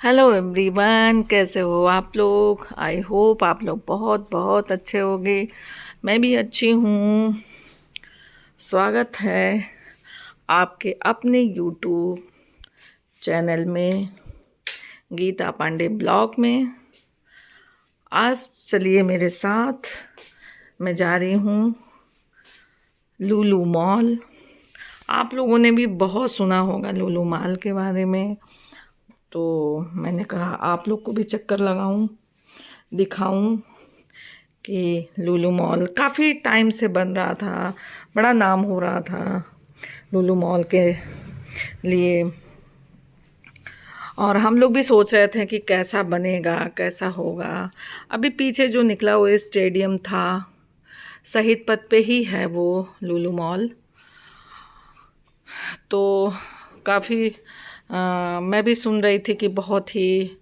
Hello everyone, कैसे हो आप लोग। आई होप आप लोग बहुत बहुत अच्छे होंगे। मैं भी अच्छी हूँ। स्वागत है आपके अपने यूट्यूब चैनल में, गीता पांडे ब्लॉग में। आज चलिए मेरे साथ, मैं जा रही हूँ लुलु मॉल। आप लोगों ने भी बहुत सुना होगा लुलु मॉल के बारे में, तो मैंने कहा आप लोग को भी चक्कर लगाऊं, दिखाऊं कि लुलु मॉल काफ़ी टाइम से बन रहा था, बड़ा नाम हो रहा था लुलु मॉल के लिए। और हम लोग भी सोच रहे थे कि कैसा बनेगा, कैसा होगा। अभी पीछे जो निकला वो स्टेडियम था, शहीद पथ पे ही है वो लुलु मॉल। तो काफ़ी मैं भी सुन रही थी कि बहुत ही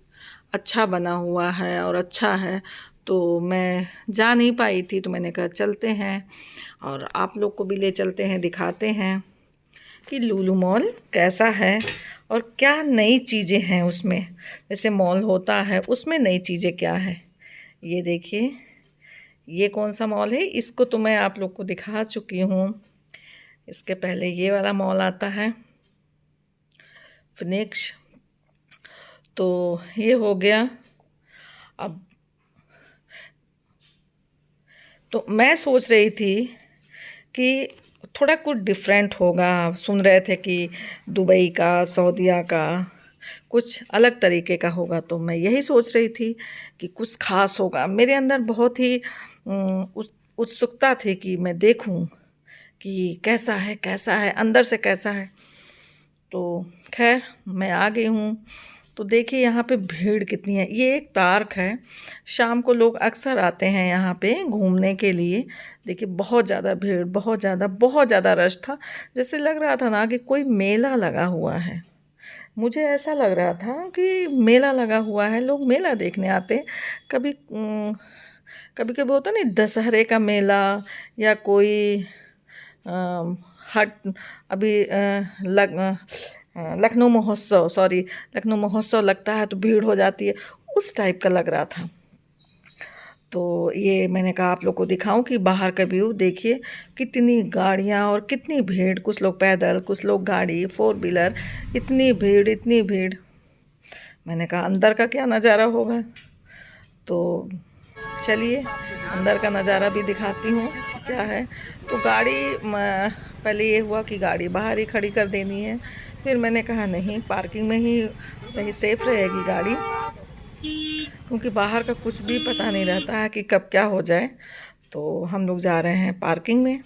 अच्छा बना हुआ है और अच्छा है। तो मैं जा नहीं पाई थी, तो मैंने कहा चलते हैं और आप लोग को भी ले चलते हैं, दिखाते हैं कि लुलु मॉल कैसा है और क्या नई चीज़ें हैं उसमें। जैसे मॉल होता है उसमें नई चीज़ें क्या है। ये देखिए, ये कौन सा मॉल है, इसको तो मैं आप लोग को दिखा चुकी हूँ। इसके पहले ये वाला मॉल आता है फिनिक्स। तो ये हो गया। अब तो मैं सोच रही थी कि थोड़ा कुछ डिफरेंट होगा। सुन रहे थे कि दुबई का, सऊदीया का कुछ अलग तरीके का होगा, तो मैं यही सोच रही थी कि कुछ खास होगा। मेरे अंदर बहुत ही उत्सुकता थी कि मैं देखूं कि कैसा है अंदर से, कैसा है। तो खैर मैं आ गई हूँ। तो देखिए यहाँ पे भीड़ कितनी है। ये एक पार्क है, शाम को लोग अक्सर आते हैं यहाँ पे घूमने के लिए। देखिए बहुत ज़्यादा भीड़, बहुत ज़्यादा रश था। जैसे लग रहा था ना कि कोई मेला लगा हुआ है। मुझे ऐसा लग रहा था कि मेला लगा हुआ है, लोग मेला देखने आते हैं। कभी कभी कभी होता नहीं, दशहरे का मेला या कोई हट अभी लखनऊ महोत्सव, सॉरी, लखनऊ महोत्सव लगता है तो भीड़ हो जाती है, उस टाइप का लग रहा था। तो ये मैंने कहा आप लोग को दिखाऊं कि बाहर का व्यू देखिए, कितनी गाड़ियां और कितनी भीड़। कुछ लोग पैदल, कुछ लोग गाड़ी, फोर व्हीलर। इतनी भीड़, इतनी भीड़। मैंने कहा अंदर का क्या नज़ारा होगा। तो चलिए अंदर का नज़ारा भी दिखाती हूँ क्या है। तो गाड़ी पहले ये हुआ कि गाड़ी बाहर ही खड़ी कर देनी है। फिर मैंने कहा नहीं, पार्किंग में ही सही, सेफ रहेगी गाड़ी, क्योंकि बाहर का कुछ भी पता नहीं रहता है कि कब क्या हो जाए। तो हम लोग जा रहे हैं पार्किंग में,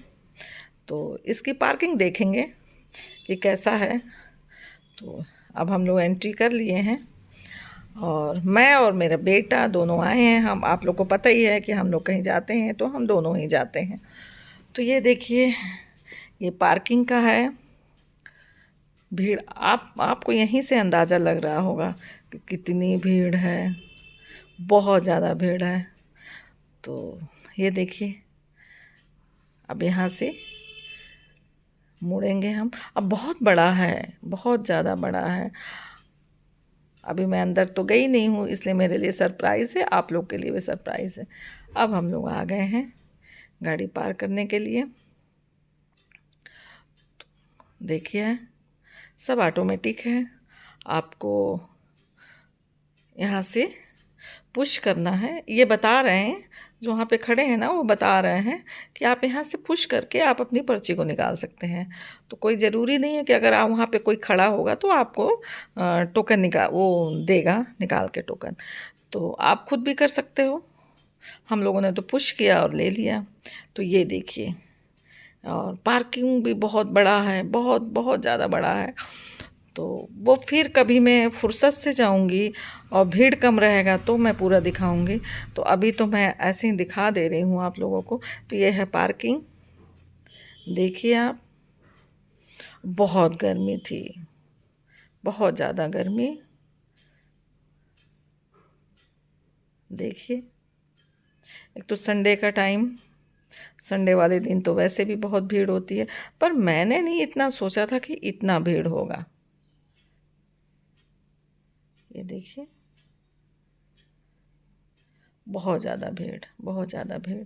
तो इसकी पार्किंग देखेंगे कि कैसा है। तो अब हम लोग एंट्री कर लिए हैं और मैं और मेरा बेटा दोनों आए हैं। हम, आप लोग को पता ही है कि हम लोग कहीं जाते हैं तो हम दोनों ही जाते हैं। तो ये देखिए, ये पार्किंग का है। भीड़ आपको यहीं से अंदाज़ा लग रहा होगा कि कितनी भीड़ है, बहुत ज़्यादा भीड़ है। तो ये देखिए, अब यहाँ से मुड़ेंगे हम। अब बहुत बड़ा है, बहुत ज़्यादा बड़ा है। अभी मैं अंदर तो गई नहीं हूँ, इसलिए मेरे लिए सरप्राइज़ है, आप लोग के लिए भी सरप्राइज़ है। अब हम लोग आ गए हैं गाड़ी पार्क करने के लिए। देखिए सब ऑटोमेटिक है। आपको यहाँ से पुश करना है, ये बता रहे हैं जो वहाँ पे खड़े हैं ना, वो बता रहे हैं कि आप यहाँ से पुश करके आप अपनी पर्ची को निकाल सकते हैं। तो कोई ज़रूरी नहीं है कि अगर आप वहाँ पे कोई खड़ा होगा तो आपको टोकन वो देगा निकाल के टोकन। तो आप खुद भी कर सकते हो। हम लोगों ने तो पुश किया और ले लिया। तो ये देखिए, और पार्किंग भी बहुत बड़ा है, बहुत बहुत ज़्यादा बड़ा है। तो वो फिर कभी मैं फुर्सत से जाऊंगी और भीड़ कम रहेगा तो मैं पूरा दिखाऊंगी। तो अभी तो मैं ऐसे ही दिखा दे रही हूँ आप लोगों को। तो ये है पार्किंग, देखिए आप। बहुत गर्मी थी, बहुत ज़्यादा गर्मी। देखिए, एक तो संडे का टाइम, संडे वाले दिन तो वैसे भी बहुत भीड़ होती है, पर मैंने नहीं इतना सोचा था कि इतना भीड़ होगा। ये देखिए, बहुत ज़्यादा भीड़, बहुत ज़्यादा भीड़।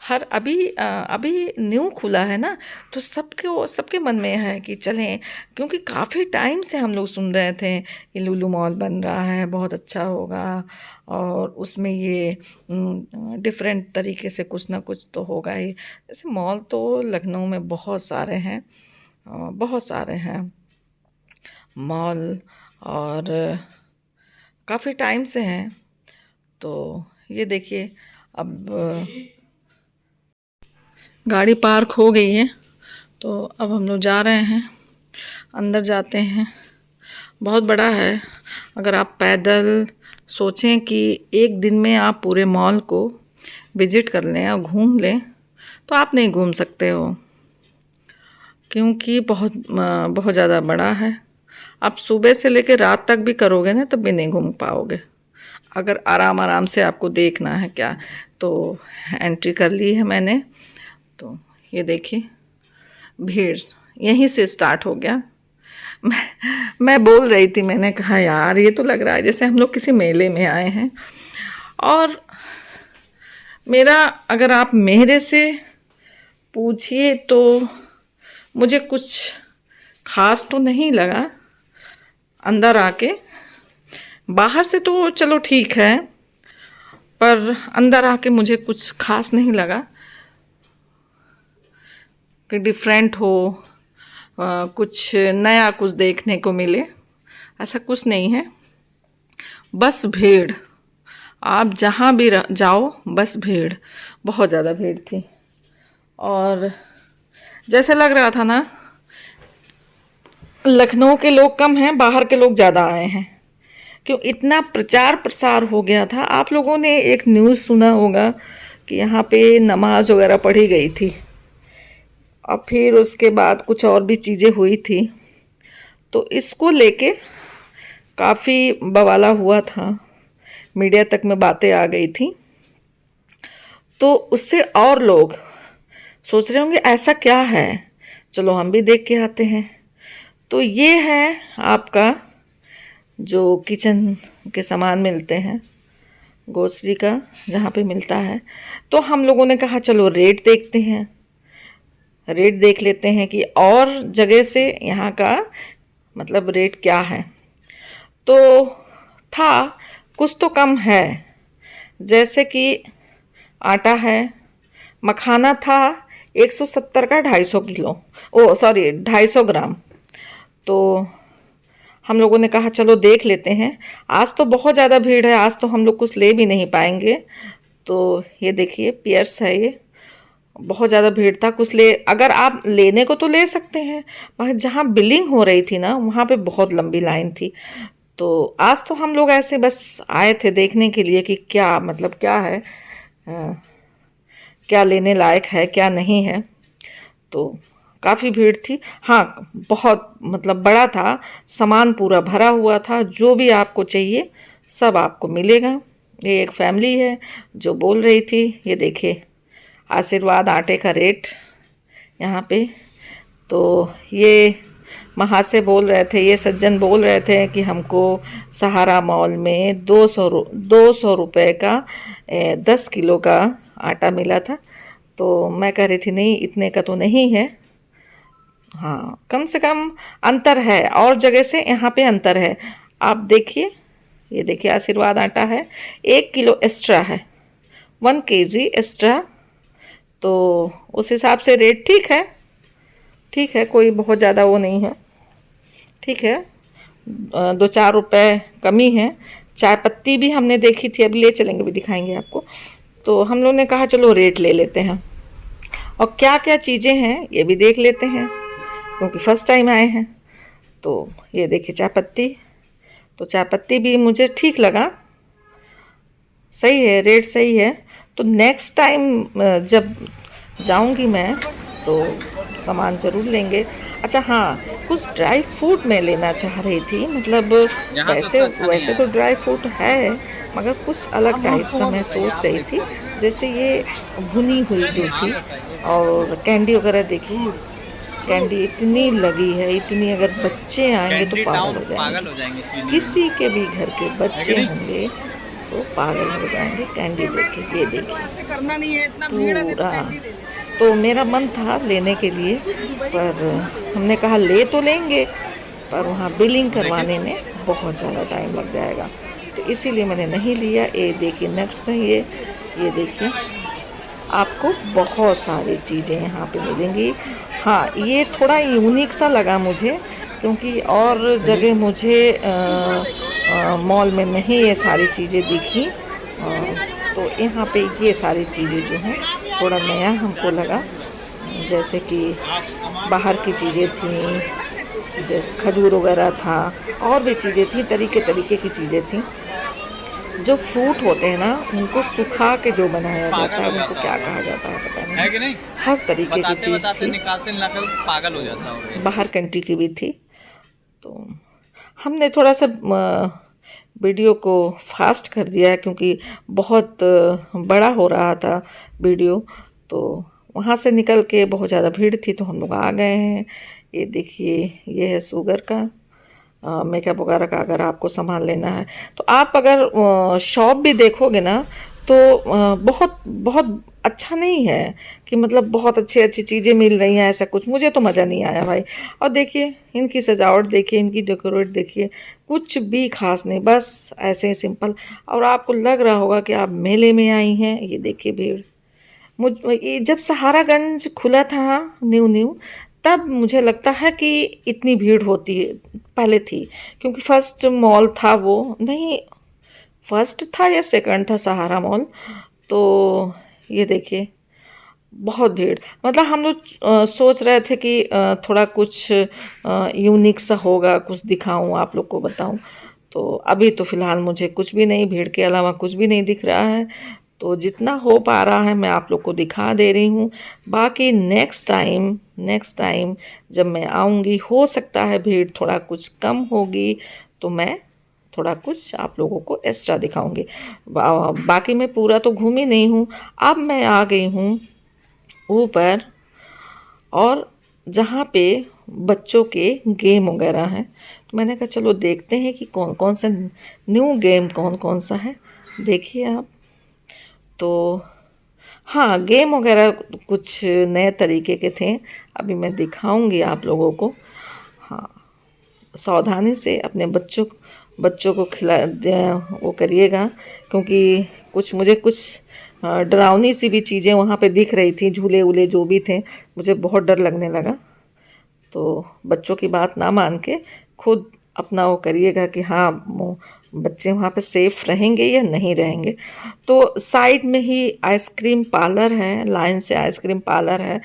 हर अभी न्यू खुला है ना, तो सबके मन में है कि चलें, क्योंकि काफ़ी टाइम से हम लोग सुन रहे थे कि लुलु मॉल बन रहा है, बहुत अच्छा होगा और उसमें ये डिफरेंट तरीके से कुछ ना कुछ तो होगा ही। जैसे मॉल तो लखनऊ में बहुत सारे हैं, बहुत सारे हैं मॉल, और काफ़ी टाइम से हैं। तो ये देखिए, अब गाड़ी पार्क हो गई है, तो अब हम लोग जा रहे हैं, अंदर जाते हैं। बहुत बड़ा है। अगर आप पैदल सोचें कि एक दिन में आप पूरे मॉल को विजिट कर लें और घूम लें, तो आप नहीं घूम सकते हो, क्योंकि बहुत ज़्यादा बड़ा है। आप सुबह से लेकर रात तक भी करोगे ना, तब भी नहीं घूम पाओगे। अगर आराम आराम से आपको देखना है क्या, तो एंट्री कर ली है मैंने। तो ये देखिए, भीड़ यहीं से स्टार्ट हो गया। मैं बोल रही थी, मैंने कहा यार ये तो लग रहा है जैसे हम लोग किसी मेले में आए हैं। और मेरा, अगर आप मेरे से पूछिए तो मुझे कुछ खास तो नहीं लगा अंदर आके। बाहर से तो चलो ठीक है, पर अंदर आके मुझे कुछ खास नहीं लगा कि डिफरेंट हो, कुछ नया कुछ देखने को मिले, ऐसा कुछ नहीं है। बस भीड़, आप जहाँ भी जाओ बस भीड़, बहुत ज़्यादा भीड़ थी। और जैसे लग रहा था ना, लखनऊ के लोग कम हैं, बाहर के लोग ज़्यादा आए हैं। क्यों इतना प्रचार प्रसार हो गया था। आप लोगों ने एक न्यूज़ सुना होगा कि यहाँ पे नमाज वगैरह पढ़ी गई थी, और फिर उसके बाद कुछ और भी चीज़ें हुई थी, तो इसको लेके काफ़ी बवाला हुआ था, मीडिया तक में बातें आ गई थी। तो उससे और लोग सोच रहे होंगे ऐसा क्या है, चलो हम भी देख के आते हैं। तो ये है आपका जो किचन के सामान मिलते हैं, ग्रोसरी का जहाँ पे मिलता है। तो हम लोगों ने कहा चलो रेट देखते हैं, रेट देख लेते हैं कि और जगह से यहाँ का मतलब रेट क्या है। तो था कुछ तो कम है, जैसे कि आटा है, मखाना था 170 का 250 किलो, ओ सॉरी 250 ग्राम। तो हम लोगों ने कहा चलो देख लेते हैं। आज तो बहुत ज़्यादा भीड़ है, आज तो हम लोग कुछ ले भी नहीं पाएंगे। तो ये देखिए पियर्स है, ये बहुत ज़्यादा भीड़ था। कुछ ले, अगर आप लेने को तो ले सकते हैं, मगर जहाँ बिलिंग हो रही थी ना, वहाँ पे बहुत लंबी लाइन थी। तो आज तो हम लोग ऐसे बस आए थे देखने के लिए कि क्या मतलब क्या है, क्या लेने लायक है क्या नहीं है। तो काफ़ी भीड़ थी। हाँ, बहुत मतलब बड़ा था, सामान पूरा भरा हुआ था, जो भी आपको चाहिए सब आपको मिलेगा। ये एक फैमिली है जो बोल रही थी, ये देखिए आशीर्वाद आटे का रेट यहाँ पे। तो ये महाशय बोल रहे थे, ये सज्जन बोल रहे थे कि हमको सहारा मॉल में 200 रुपये का 10 किलो का आटा मिला था। तो मैं कह रही थी नहीं इतने का तो नहीं है, हाँ कम से कम अंतर है, और जगह से यहाँ पे अंतर है। आप देखिए, ये देखिए आशीर्वाद आटा है, 1 किलो एक्स्ट्रा है, 1 kg एक्स्ट्रा। तो उस हिसाब से रेट ठीक है, ठीक है, कोई बहुत ज़्यादा वो नहीं है, ठीक है। 2-4 रुपए कमी है। चाय पत्ती भी हमने देखी थी, अभी ले चलेंगे, भी दिखाएंगे आपको। तो हम लोग ने कहा चलो रेट ले लेते हैं, और क्या क्या चीज़ें हैं ये भी देख लेते हैं, क्योंकि फर्स्ट टाइम आए हैं। तो ये देखिए चाय पत्ती, तो चाय पत्ती भी मुझे ठीक लगा, सही है, रेट सही है। तो नेक्स्ट टाइम जब जाऊंगी मैं तो सामान ज़रूर लेंगे। अच्छा हाँ, कुछ ड्राई फ्रूट मैं लेना चाह रही थी, मतलब वैसे तो ड्राई फ्रूट है, मगर कुछ अलग टाइप सा मैं सोच रही थी। जैसे ये भुनी हुई जो थी, और कैंडी वगैरह देखिए, कैंडी इतनी लगी है, इतनी, अगर बच्चे आएंगे तो कैंडी पागल टाउन हो पागल जाएंगे। हो जाएंगे इस महीने में, किसी के भी घर के है कि बच्चे नहीं? होंगे तो पागल हो जाएंगे कैंडी देख के। ये देखिए करना नहीं है, इतना भीड़ है, नहीं तो पूरा। कैंडी दे दे। तो मेरा मन था लेने के लिए, पर हमने कहा ले तो लेंगे, पर वहाँ बिलिंग देखिए करवाने में बहुत ज़्यादा टाइम लग जाएगा, तो इसीलिए मैंने नहीं लिया। ये देखिए नट्स हैं ये देखिए, आपको बहुत सारी चीज़ें यहाँ पे मिलेंगी। हाँ, ये थोड़ा यूनिक सा लगा मुझे, क्योंकि और जगह मुझे मॉल में नहीं ये सारी चीज़ें दिखी। तो यहाँ पे ये सारी चीज़ें जो हैं थोड़ा नया हमको लगा, जैसे कि बाहर की चीज़ें थी, जैसे खजूर वगैरह था, और भी चीज़ें थी, तरीके तरीके की चीज़ें थी। जो फ्रूट होते हैं ना, उनको सुखा के जो बनाया जाता पागल है, हो उनको जाता क्या होगा, कहा जाता है पता है नहीं। कि नहीं? हर तरीके की बताते चीज़ बताते थी, निकालते निकालते पागल हो जाता होगा। बाहर कंट्री की भी थी। तो हमने थोड़ा सा वीडियो को फास्ट कर दिया, क्योंकि बहुत बड़ा हो रहा था वीडियो। तो वहाँ से निकल के बहुत ज़्यादा भीड़ थी, तो हम लोग आ गए हैं। ये देखिए, ये है शुगर का मेकअप वगैरह का। अगर आपको सामान लेना है तो आप अगर शॉप भी देखोगे ना, तो बहुत बहुत अच्छा नहीं है कि मतलब बहुत अच्छी अच्छी चीज़ें मिल रही हैं, ऐसा कुछ मुझे तो मज़ा नहीं आया भाई। और देखिए इनकी सजावट देखिए, इनकी डेकोरेट देखिए, कुछ भी खास नहीं, बस ऐसे ही सिंपल। और आपको लग रहा होगा कि आप मेले में आई हैं। ये देखिए भीड़, मुझ ये जब सहारागंज खुला था न्यू न्यू, तब मुझे लगता है कि इतनी भीड़ होती है, पहले थी, क्योंकि फर्स्ट मॉल था वो, नहीं फर्स्ट था या सेकंड था सहारा मॉल। तो ये देखिए बहुत भीड़, मतलब हम लोग सोच रहे थे कि थोड़ा कुछ यूनिक सा होगा, कुछ दिखाऊं आप लोग को बताऊं। तो अभी तो फ़िलहाल मुझे कुछ भी नहीं, भीड़ के अलावा कुछ भी नहीं दिख रहा है। तो जितना हो पा रहा है मैं आप लोग को दिखा दे रही हूँ। बाकी नेक्स्ट टाइम जब मैं आऊँगी, हो सकता है भीड़ थोड़ा कुछ कम होगी, तो मैं थोड़ा कुछ आप लोगों को एक्स्ट्रा दिखाऊंगी। बाकी मैं पूरा तो घूमी नहीं हूँ। अब मैं आ गई हूँ ऊपर, और जहाँ पे बच्चों के गेम वगैरह हैं, तो मैंने कहा चलो देखते हैं कि कौन कौन सा न्यू गेम कौन कौन सा है। देखिए आप, तो हाँ, गेम वगैरह कुछ नए तरीके के थे, अभी मैं दिखाऊंगी आप लोगों को। हाँ, सावधानी से अपने बच्चों को वो करिएगा, क्योंकि मुझे कुछ डरावनी सी भी चीज़ें वहाँ पे दिख रही थी, झूले वूले जो भी थे, मुझे बहुत डर लगने लगा। तो बच्चों की बात ना मान के खुद अपना वो करिएगा कि हाँ वो बच्चे वहाँ पे सेफ रहेंगे या नहीं रहेंगे। तो साइड में ही आइसक्रीम पार्लर है, लाइन से आइसक्रीम पार्लर है।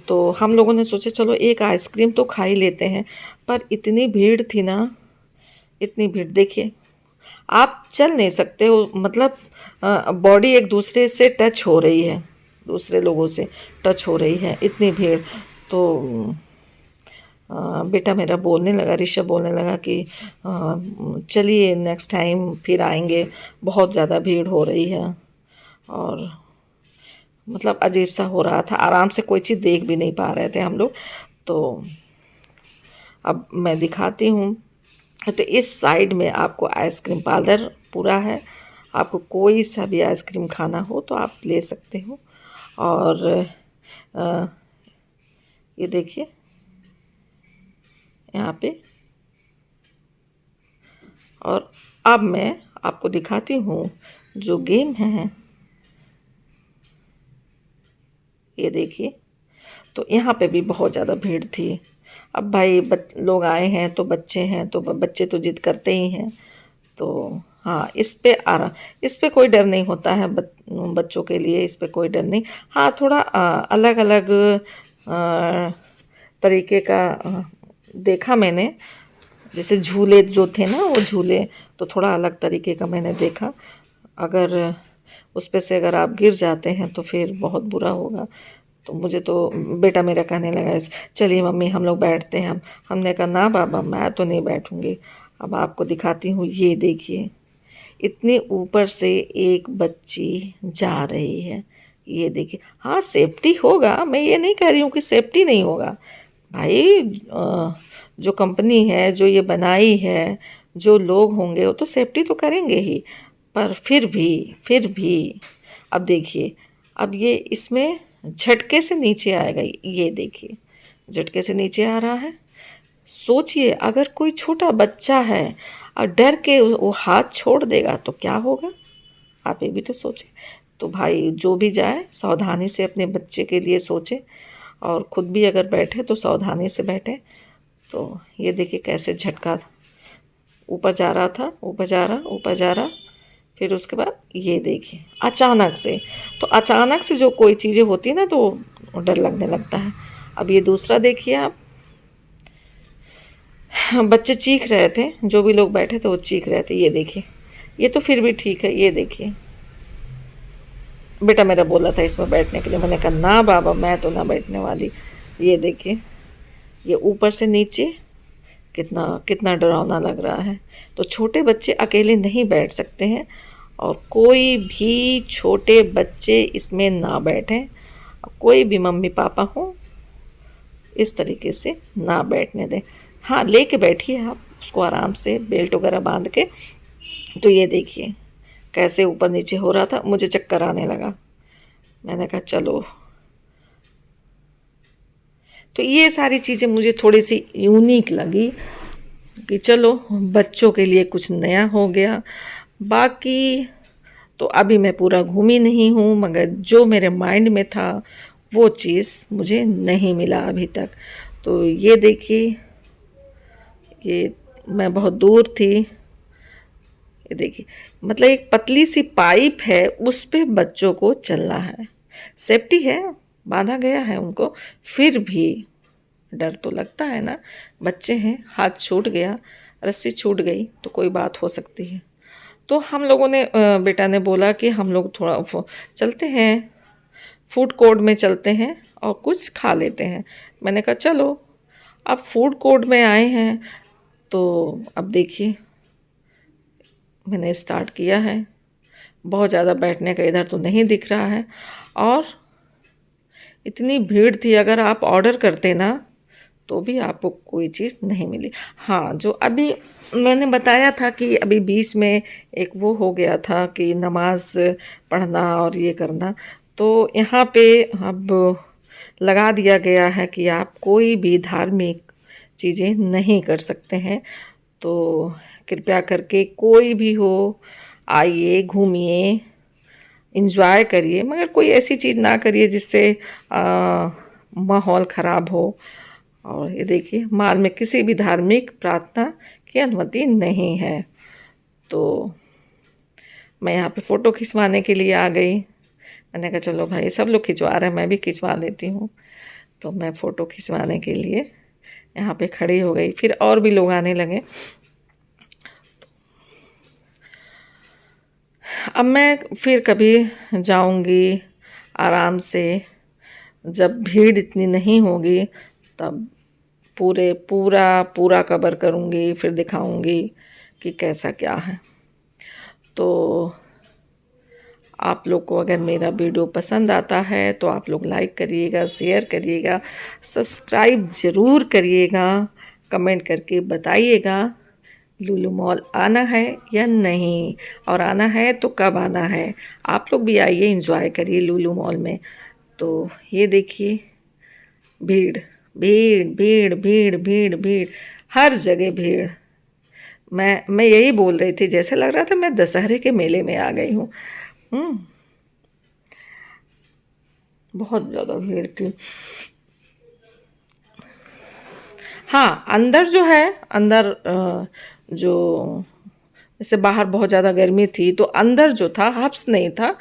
तो हम लोगों ने सोचा चलो एक आइसक्रीम तो खा ही लेते हैं, पर इतनी भीड़ थी ना, इतनी भीड़ देखिए, आप चल नहीं सकते हो, मतलब बॉडी एक दूसरे से टच हो रही है, दूसरे लोगों से टच हो रही है, इतनी भीड़। तो बेटा मेरा बोलने लगा, ऋषभ बोलने लगा कि चलिए नेक्स्ट टाइम फिर आएंगे, बहुत ज़्यादा भीड़ हो रही है। और मतलब अजीब सा हो रहा था, आराम से कोई चीज़ देख भी नहीं पा रहे थे हम लोग। तो अब मैं दिखाती हूँ। तो इस साइड में आपको आइसक्रीम पार्लर पूरा है, आपको कोई सा भी आइसक्रीम खाना हो तो आप ले सकते हो। और ये देखिए यहाँ पे, और अब मैं आपको दिखाती हूँ जो गेम है। ये देखिए, तो यहाँ पे भी बहुत ज़्यादा भीड़ थी। अब भाई लोग आए हैं तो बच्चे हैं, तो बच्चे तो जिद करते ही हैं। तो हाँ, इस पे कोई डर नहीं होता है, बच्चों के लिए इस पे कोई डर नहीं। हाँ, थोड़ा अलग अलग तरीके का देखा मैंने, जैसे झूले जो थे ना, वो झूले तो थोड़ा अलग तरीके का मैंने देखा। अगर उस पे से अगर आप गिर जाते हैं तो फिर बहुत बुरा होगा। तो मुझे तो बेटा मेरा कहने लगा चलिए मम्मी हम लोग बैठते हैं। हमने कहा ना बाबा, मैं तो नहीं बैठूंगी। अब आपको दिखाती हूँ, ये देखिए इतने ऊपर से एक बच्ची जा रही है। ये देखिए, हाँ सेफ्टी होगा, मैं ये नहीं कह रही हूँ कि सेफ्टी नहीं होगा, भाई जो कंपनी है, जो ये बनाई है, जो लोग होंगे वो तो सेफ्टी तो करेंगे ही, पर फिर भी अब देखिए, अब ये इसमें झटके से नीचे आएगा, ये देखिए झटके से नीचे आ रहा है। सोचिए अगर कोई छोटा बच्चा है और डर के वो हाथ छोड़ देगा तो क्या होगा, आप ये भी तो सोचें। तो भाई जो भी जाए सावधानी से अपने बच्चे के लिए सोचे, और ख़ुद भी अगर बैठे तो सावधानी से बैठे। तो ये देखिए कैसे झटका ऊपर जा रहा था, ऊपर जा रहा, फिर उसके बाद ये देखिए अचानक से। तो अचानक से जो कोई चीज़ें होती है ना तो डर लगने लगता है। अब ये दूसरा देखिए आप, बच्चे चीख रहे थे, जो भी लोग बैठे थे वो चीख रहे थे। ये देखिए, ये तो फिर भी ठीक है। ये देखिए बेटा मेरा बोला था इसमें बैठने के लिए, मैंने कहा ना बाबा मैं तो ना बैठने वाली। ये देखिए ये ऊपर से नीचे कितना कितना डरावना लग रहा है। तो छोटे बच्चे अकेले नहीं बैठ सकते हैं, और कोई भी छोटे बच्चे इसमें ना बैठें। कोई भी मम्मी पापा हो इस तरीके से ना बैठने दें। हाँ लेके बैठिए आप उसको आराम से, बेल्ट वगैरह बांध के। तो ये देखिए कैसे ऊपर नीचे हो रहा था, मुझे चक्कर आने लगा। मैंने कहा चलो, तो ये सारी चीज़ें मुझे थोड़ी सी यूनिक लगी कि चलो बच्चों के लिए कुछ नया हो गया। बाकी तो अभी मैं पूरा घूमी नहीं हूँ, मगर जो मेरे माइंड में था वो चीज़ मुझे नहीं मिला अभी तक। तो ये देखिए, ये मैं बहुत दूर थी। ये देखिए मतलब एक पतली सी पाइप है, उस पे बच्चों को चलना है। सेफ्टी है, बांधा गया है उनको, फिर भी डर तो लगता है ना। बच्चे हैं, हाथ छूट गया, रस्सी छूट गई तो कोई बात हो सकती है। तो हम लोगों ने बेटा ने बोला कि हम लोग थोड़ा चलते हैं, फूड कोर्ट में चलते हैं और कुछ खा लेते हैं। मैंने कहा चलो। अब फूड कोर्ट में आए हैं तो अब देखिए मैंने स्टार्ट किया है। बहुत ज़्यादा बैठने का इधर तो नहीं दिख रहा है, और इतनी भीड़ थी, अगर आप ऑर्डर करते ना तो भी आपको कोई चीज़ नहीं मिली। हाँ जो अभी मैंने बताया था कि अभी बीच में एक वो हो गया था कि नमाज पढ़ना और ये करना, तो यहाँ पे अब लगा दिया गया है कि आप कोई भी धार्मिक चीज़ें नहीं कर सकते हैं। तो कृपया करके कोई भी हो आइए, घूमिए, इंजॉय करिए, मगर कोई ऐसी चीज़ ना करिए जिससे माहौल ख़राब हो। और ये देखिए माल में किसी भी धार्मिक प्रार्थना की अनुमति नहीं है। तो मैं यहाँ पे फ़ोटो खिंचवाने के लिए आ गई। मैंने कहा चलो भाई सब लोग खिंचवा रहे हैं, मैं भी खिंचवा लेती हूँ। तो मैं फ़ोटो खिंचवाने के लिए यहाँ पे खड़ी हो गई, फिर और भी लोग आने लगे। अब मैं फिर कभी जाऊंगी आराम से, जब भीड़ इतनी नहीं होगी तब पूरा कवर करूंगी, फिर दिखाऊंगी कि कैसा क्या है। तो आप लोग को अगर मेरा वीडियो पसंद आता है तो आप लोग लाइक करिएगा, शेयर करिएगा, सब्सक्राइब ज़रूर करिएगा, कमेंट करके बताइएगा लुलु मॉल आना है या नहीं, और आना है तो कब आना है। आप लोग भी आइए, एंजॉय करिए लुलु मॉल में। तो ये देखिए भीड़ भीड़ भीड़ भीड़ भीड़ भीड़, हर जगह भीड़। मैं यही बोल रही थी, जैसे लग रहा था मैं दशहरे के मेले में आ गई हूँ। बहुत ज़्यादा भीड़ थी। हाँ अंदर जो है, अंदर जो जैसे बाहर बहुत ज़्यादा गर्मी थी तो अंदर जो था हब्स नहीं था,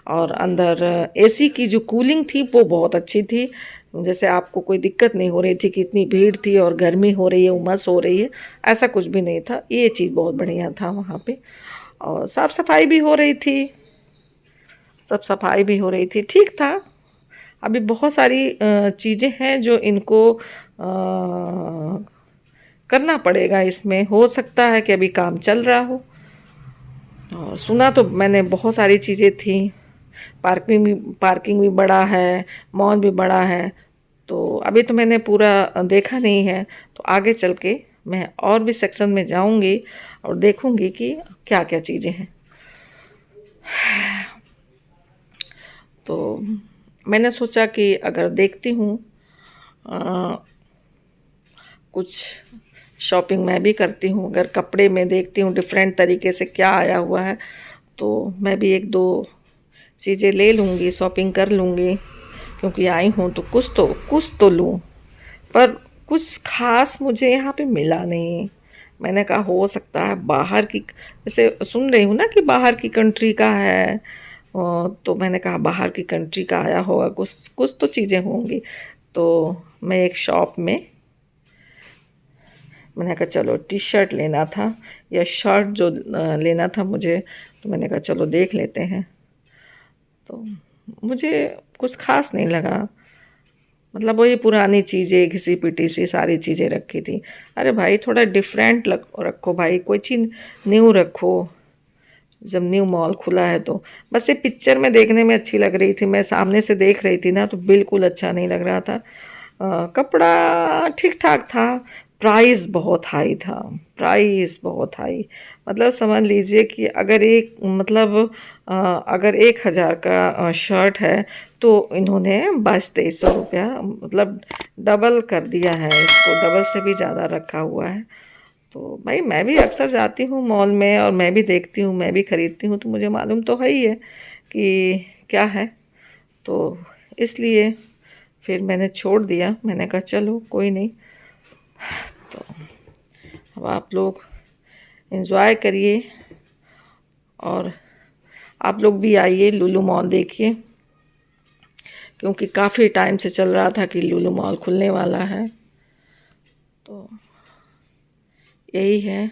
और अंदर एसी की जो कूलिंग थी वो बहुत अच्छी थी। जैसे आपको कोई दिक्कत नहीं हो रही थी कि इतनी भीड़ थी और गर्मी हो रही है, उमस हो रही है, ऐसा कुछ भी नहीं था। ये चीज़ बहुत बढ़िया था वहाँ पे। और साफ़ सफाई भी हो रही थी, ठीक था। अभी बहुत सारी चीज़ें हैं जो इनको करना पड़ेगा। इसमें हो सकता है कि अभी काम चल रहा हो, और सुना तो मैंने बहुत सारी चीज़ें थी। पार्किंग भी बड़ा है, मॉल भी बड़ा है। तो अभी तो मैंने पूरा देखा नहीं है, तो आगे चल के मैं और भी सेक्शन में जाऊंगी और देखूंगी कि क्या क्या चीज़ें हैं। तो मैंने सोचा कि अगर देखती हूँ कुछ शॉपिंग मैं भी करती हूँ, अगर कपड़े में देखती हूँ डिफरेंट तरीके से क्या आया हुआ है, तो मैं भी एक दो चीज़ें ले लूँगी, शॉपिंग कर लूँगी, क्योंकि आई हूँ तो कुछ तो लूँ। पर कुछ खास मुझे यहाँ पे मिला नहीं। मैंने कहा हो सकता है बाहर की, जैसे सुन रही हूँ ना कि बाहर की कंट्री का है, तो मैंने कहा बाहर की कंट्री का आया होगा, कुछ कुछ तो चीज़ें होंगी। तो मैं एक शॉप में, मैंने कहा चलो टी शर्ट लेना था या शर्ट जो लेना था मुझे, तो मैंने कहा चलो देख लेते हैं। तो मुझे कुछ खास नहीं लगा, मतलब वही पुरानी चीज़ें घिसी पिटी सी सारी चीज़ें रखी थी। अरे भाई थोड़ा डिफरेंट रखो भाई, कोई चीज़ न्यू रखो। जब न्यू मॉल खुला है तो बस ये पिक्चर में देखने में अच्छी लग रही थी, मैं सामने से देख रही थी ना तो बिल्कुल अच्छा नहीं लग रहा था। कपड़ा ठीक ठाक था, प्राइस बहुत हाई था, प्राइस बहुत हाई। मतलब समझ लीजिए कि अगर एक मतलब अगर 1,000 का शर्ट है तो इन्होंने 2200-2300 रुपया मतलब डबल कर दिया है, इसको डबल से भी ज़्यादा रखा हुआ है। तो भाई मैं भी अक्सर जाती हूँ मॉल में और मैं भी देखती हूँ, मैं भी ख़रीदती हूँ, तो मुझे मालूम तो है ही है कि क्या है। तो इसलिए फिर मैंने छोड़ दिया, मैंने कहा चलो कोई नहीं। तो अब आप लोग एंजॉय करिए और आप लोग भी आइए लुलु मॉल देखिए, क्योंकि काफ़ी टाइम से चल रहा था कि लुलु मॉल खुलने वाला है। तो यही है।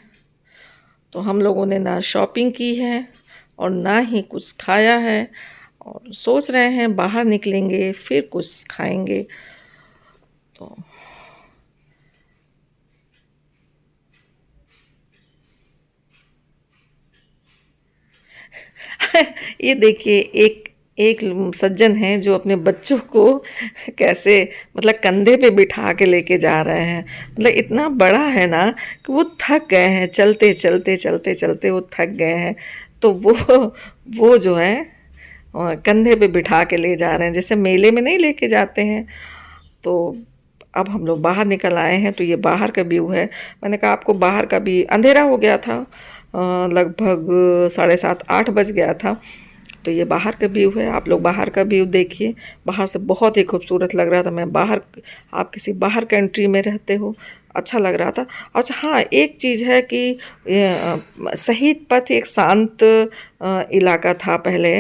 तो हम लोगों ने ना शॉपिंग की है और ना ही कुछ खाया है, और सोच रहे हैं बाहर निकलेंगे फिर कुछ खाएंगे। तो ये देखिए एक एक सज्जन हैं जो अपने बच्चों को कैसे मतलब कंधे पे बिठा के लेके जा रहे हैं। मतलब इतना बड़ा है ना कि वो थक गए हैं, चलते चलते चलते चलते वो थक गए हैं। तो वो जो है कंधे पे बिठा के ले जा रहे हैं, जैसे मेले में नहीं लेके जाते हैं। तो अब हम लोग बाहर निकल आए हैं, तो ये बाहर का व्यू है। मैंने कहा आपको बाहर का भी, अंधेरा हो गया था, लगभग 7:30-8 बज गया था। तो ये बाहर का व्यू है, आप लोग बाहर का व्यू देखिए। बाहर से बहुत ही खूबसूरत लग रहा था। मैं बाहर, आप किसी बाहर कंट्री में रहते हो, अच्छा लग रहा था। अच्छा हाँ, एक चीज़ है कि शहीद पथ एक शांत इलाका था पहले,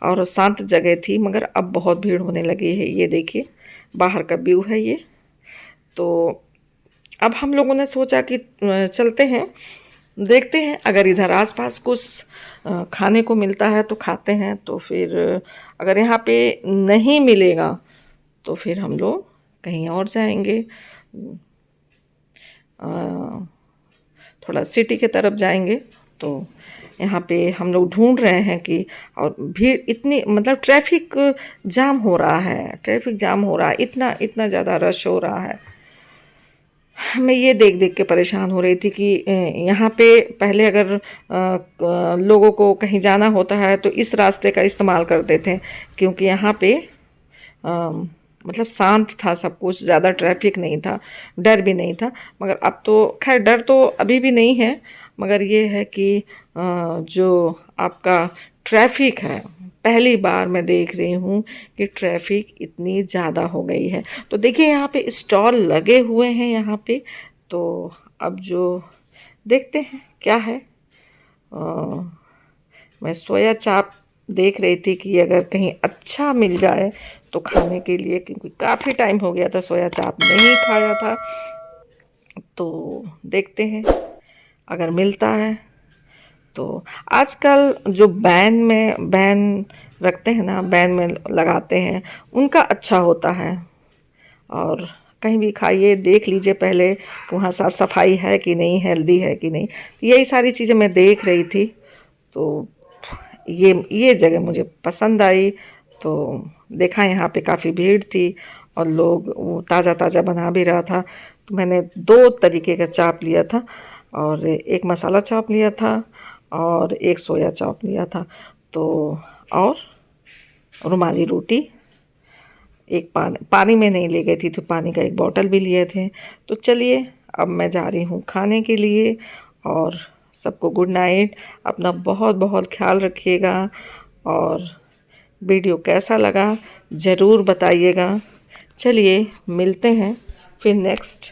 और शांत जगह थी, मगर अब बहुत भीड़ होने लगी है। ये देखिए बाहर का व्यू है ये। तो अब हम लोगों ने सोचा कि चलते हैं, देखते हैं अगर इधर आसपास कुछ खाने को मिलता है तो खाते हैं, तो फिर अगर यहाँ पे नहीं मिलेगा तो फिर हम लोग कहीं और जाएंगे, थोड़ा सिटी के तरफ जाएंगे। तो यहाँ पे हम लोग ढूंढ रहे हैं कि, और भीड़ इतनी मतलब ट्रैफिक जाम हो रहा है, ट्रैफिक जाम हो रहा है, इतना इतना ज़्यादा रश हो रहा है। मैं ये देख देख के परेशान हो रही थी कि यहाँ पे पहले अगर लोगों को कहीं जाना होता है तो इस रास्ते का इस्तेमाल करते थे, क्योंकि यहाँ पे मतलब शांत था सब कुछ, ज़्यादा ट्रैफिक नहीं था, डर भी नहीं था। मगर अब तो खैर डर तो अभी भी नहीं है, मगर ये है कि जो आपका ट्रैफिक है, पहली बार मैं देख रही हूँ कि ट्रैफिक इतनी ज़्यादा हो गई है। तो देखिए यहाँ पे स्टॉल लगे हुए हैं यहाँ पे। तो अब जो देखते हैं क्या है। मैं सोया चाप देख रही थी कि अगर कहीं अच्छा मिल जाए तो खाने के लिए, क्योंकि काफ़ी टाइम हो गया था सोया चाप नहीं खाया था। तो देखते हैं अगर मिलता है तो। आजकल जो बैन रखते हैं ना, बैन में लगाते हैं, उनका अच्छा होता है। और कहीं भी खाइए देख लीजिए पहले कि वहाँ साफ़ सफाई है कि नहीं, हेल्दी है कि नहीं। तो यही सारी चीज़ें मैं देख रही थी। तो ये जगह मुझे पसंद आई। तो देखा यहाँ पे काफ़ी भीड़ थी और लोग वो ताज़ा ताज़ा बना भी रहा था। तो मैंने 2 तरीके का चाप लिया था, और एक मसाला चाप लिया था और एक सोया चाप लिया था। तो और रुमाली रोटी, एक पानी में नहीं ले गई थी तो पानी का एक बॉटल भी लिए थे। तो चलिए अब मैं जा रही हूँ खाने के लिए, और सबको गुड नाइट। अपना बहुत बहुत ख्याल रखिएगा, और वीडियो कैसा लगा ज़रूर बताइएगा। चलिए मिलते हैं फिर नेक्स्ट